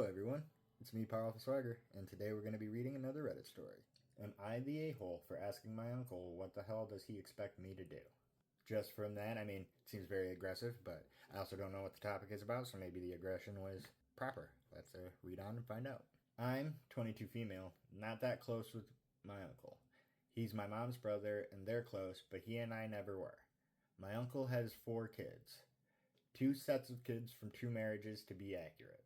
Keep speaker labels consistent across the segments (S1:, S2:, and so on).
S1: Hello everyone, it's me, Powerful Swagger, and today we're going to be reading another Reddit story. Am I the a-hole for asking my uncle what the hell does he expect me to do? Just from that, it seems very aggressive, but I also don't know what the topic is about, so maybe the aggression was proper. Let's read on and find out. I'm 22 female, not that close with my uncle. He's my mom's brother, and they're close, but he and I never were. My uncle has 4 kids. 2 sets of kids from 2 marriages to be accurate.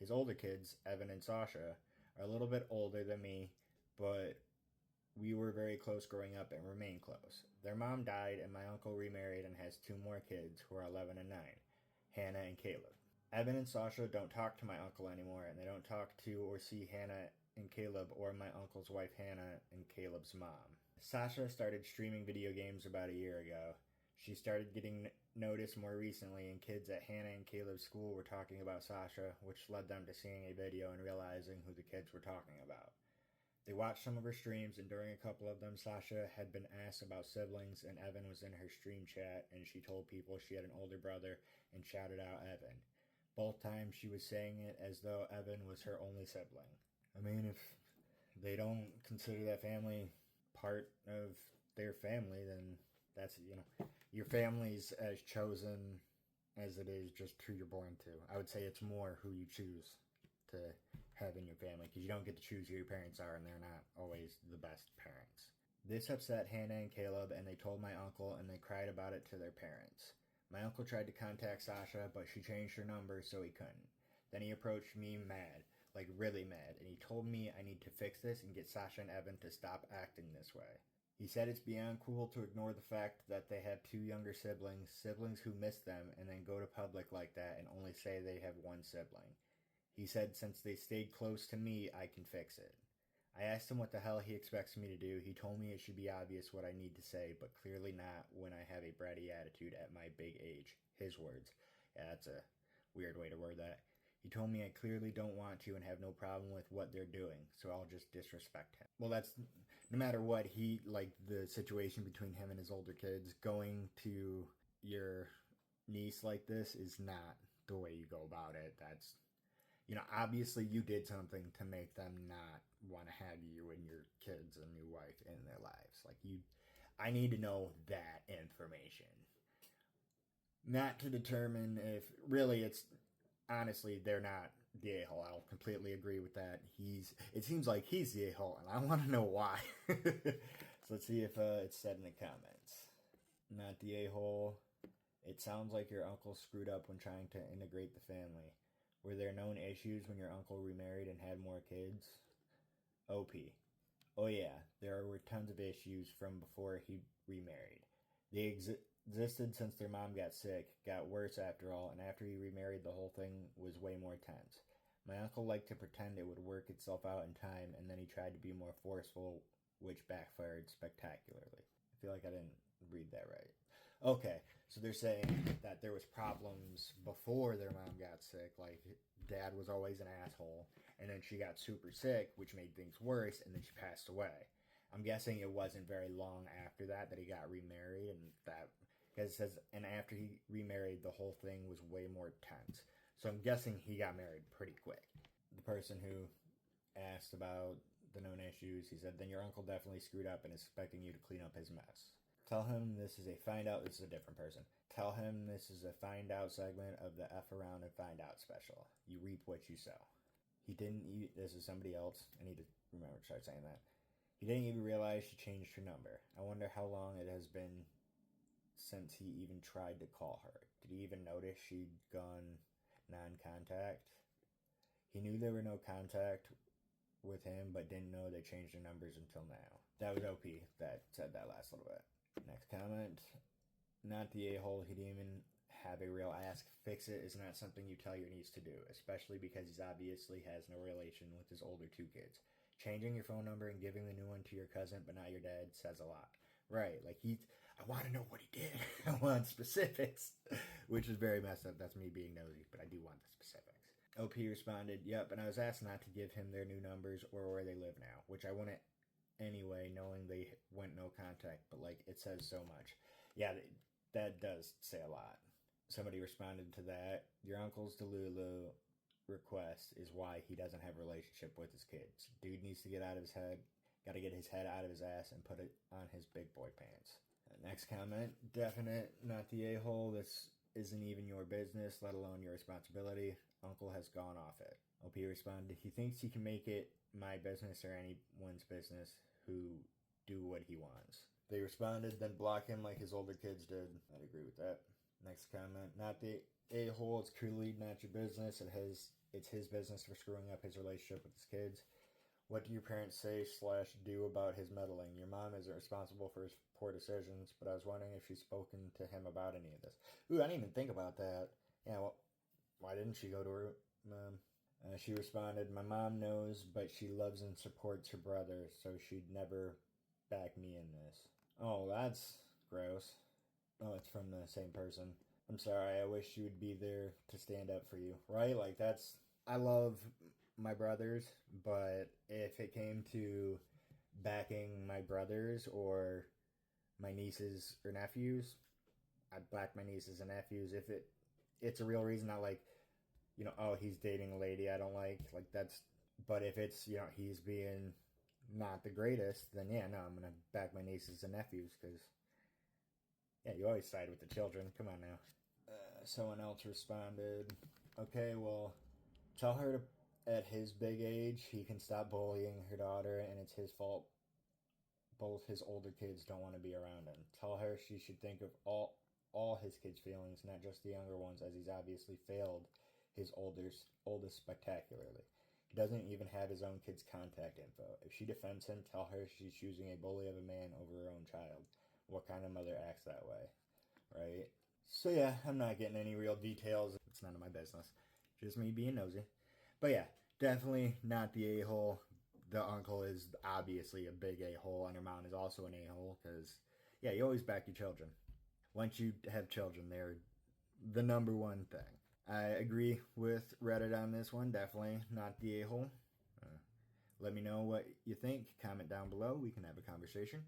S1: His older kids, Evan and Sasha, are a little bit older than me, but we were very close growing up and remain close. Their mom died and my uncle remarried and has 2 more kids who are 11 and 9, Hannah and Caleb. Evan and Sasha don't talk to my uncle anymore, and they don't talk to or see Hannah and Caleb or my uncle's wife Hannah and Caleb's mom. Sasha started streaming video games about a year ago. She started getting noticed more recently, and kids at Hannah and Caleb's school were talking about Sasha, which led them to seeing a video and realizing who the kids were talking about. They watched some of her streams, and during a couple of them, Sasha had been asked about siblings, and Evan was in her stream chat, and she told people she had an older brother and shouted out Evan. Both times she was saying it as though Evan was her only sibling. If they don't consider that family part of their family, then that's, your family's as chosen as it is just who you're born to. I would say it's more who you choose to have in your family, because you don't get to choose who your parents are, and they're not always the best parents. This upset Hannah and Caleb, and they told my uncle, and they cried about it to their parents. My uncle tried to contact Sasha, but she changed her number, so he couldn't. Then he approached me mad, like really mad, and he told me I need to fix this and get Sasha and Evan to stop acting this way. He said it's beyond cruel to ignore the fact that they have 2 younger siblings who miss them, and then go to public like that and only say they have 1 sibling. He said since they stayed close to me, I can fix it. I asked him what the hell he expects me to do. He told me it should be obvious what I need to say, but clearly not when I have a bratty attitude at my big age. His words. Yeah, that's a weird way to word that. He told me I clearly don't want to and have no problem with what they're doing, so I'll just disrespect him. Well, that's, no matter what, the situation between him and his older kids, going to your niece like this is not the way you go about it. That's, obviously you did something to make them not want to have you and your kids and your wife in their lives. I need to know that information. Not to determine if, really, honestly, they're not the a-hole. I'll completely agree with that. It seems like he's the a-hole, and I want to know why. So let's see if it's said in the comments. Not the a-hole. It sounds like your uncle screwed up when trying to integrate the family. Were there known issues when your uncle remarried and had more kids? OP. Oh yeah, there were tons of issues from before he remarried. They existed since their mom got sick, got worse after all, and after he remarried, the whole thing was way more tense. My uncle liked to pretend it would work itself out in time, and then he tried to be more forceful, which backfired spectacularly. I feel like I didn't read that right. Okay, so they're saying that there was problems before their mom got sick, like dad was always an asshole, and then she got super sick, which made things worse, and then she passed away. I'm guessing it wasn't very long after that he got remarried, and that, because it says, and after he remarried, the whole thing was way more tense. So I'm guessing he got married pretty quick. The person who asked about the known issues, he said, then your uncle definitely screwed up and is expecting you to clean up his mess. Tell him this is a find out, this is a different person. Tell him this is a find out segment of the F around and find out special. You reap what you sow. He didn't eat, this is somebody else. I need to remember to start saying that. He didn't even realize she changed her number. I wonder how long it has been since he even tried to call her. Did he even notice she'd gone non-contact? He knew there were no contact with him, but didn't know they changed their numbers until now. That was OP that said that last little bit. Next comment. Not the a-hole. He didn't even have a real ask. Fix it is not something you tell your niece to do, especially because he obviously has no relation with his older 2 kids. Changing your phone number and giving the new one to your cousin but not your dad says a lot. Right, I want to know what he did. I want specifics, which is very messed up. That's me being nosy, but I do want the specifics. OP responded, yep, and I was asked not to give him their new numbers or where they live now, which I wouldn't anyway, knowing they went no contact, but it says so much. Yeah, that does say a lot. Somebody responded to that. Your uncle's Delulu request is why he doesn't have a relationship with his kids. Dude needs to get out of his head, got to get his head out of his ass and put it on his big boy pants. Next comment, definite, not the a-hole. This isn't even your business, let alone your responsibility. Uncle has gone off it. OP responded, he thinks he can make it my business or anyone's business who do what he wants. They responded, then block him like his older kids did. I'd agree with that. Next comment, not the a-hole. It's clearly not your business. It's his business for screwing up his relationship with his kids. What do your parents say / do about his meddling? Your mom isn't responsible for his poor decisions, but I was wondering if she's spoken to him about any of this. Ooh, I didn't even think about that. Yeah, well, why didn't she go to her mom? She responded, my mom knows, but she loves and supports her brother, so she'd never back me in this. Oh, that's gross. Oh, it's from the same person. I'm sorry, I wish you would be there to stand up for you, right? Like, I love my brothers, but if it came to backing my brothers or my nieces or nephews, I'd back my nieces and nephews if it's a real reason, not like, oh, he's dating a lady I don't like that's, but if it's, he's being not the greatest, then yeah, no, I'm going to back my nieces and nephews because, yeah, you always side with the children. Come on now. Someone else responded, okay, well, tell her to, at his big age, he can stop bullying her daughter, and it's his fault both his older kids don't want to be around him. Tell her she should think of all his kids' feelings, not just the younger ones, as he's obviously failed his oldest spectacularly. He doesn't even have his own kids' contact info. If she defends him, tell her she's choosing a bully of a man over her own child. What kind of mother acts that way, right? So yeah, I'm not getting any real details. It's none of my business. Just me being nosy. But yeah, definitely not the a-hole. The uncle is obviously a big a-hole, and her mom is also an a-hole, because, yeah, you always back your children. Once you have children, they're the number one thing. I agree with Reddit on this one. Definitely not the a-hole. Let me know what you think. Comment down below. We can have a conversation.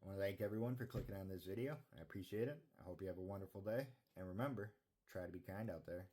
S1: I want to thank everyone for clicking on this video. I appreciate it. I hope you have a wonderful day. And remember, try to be kind out there.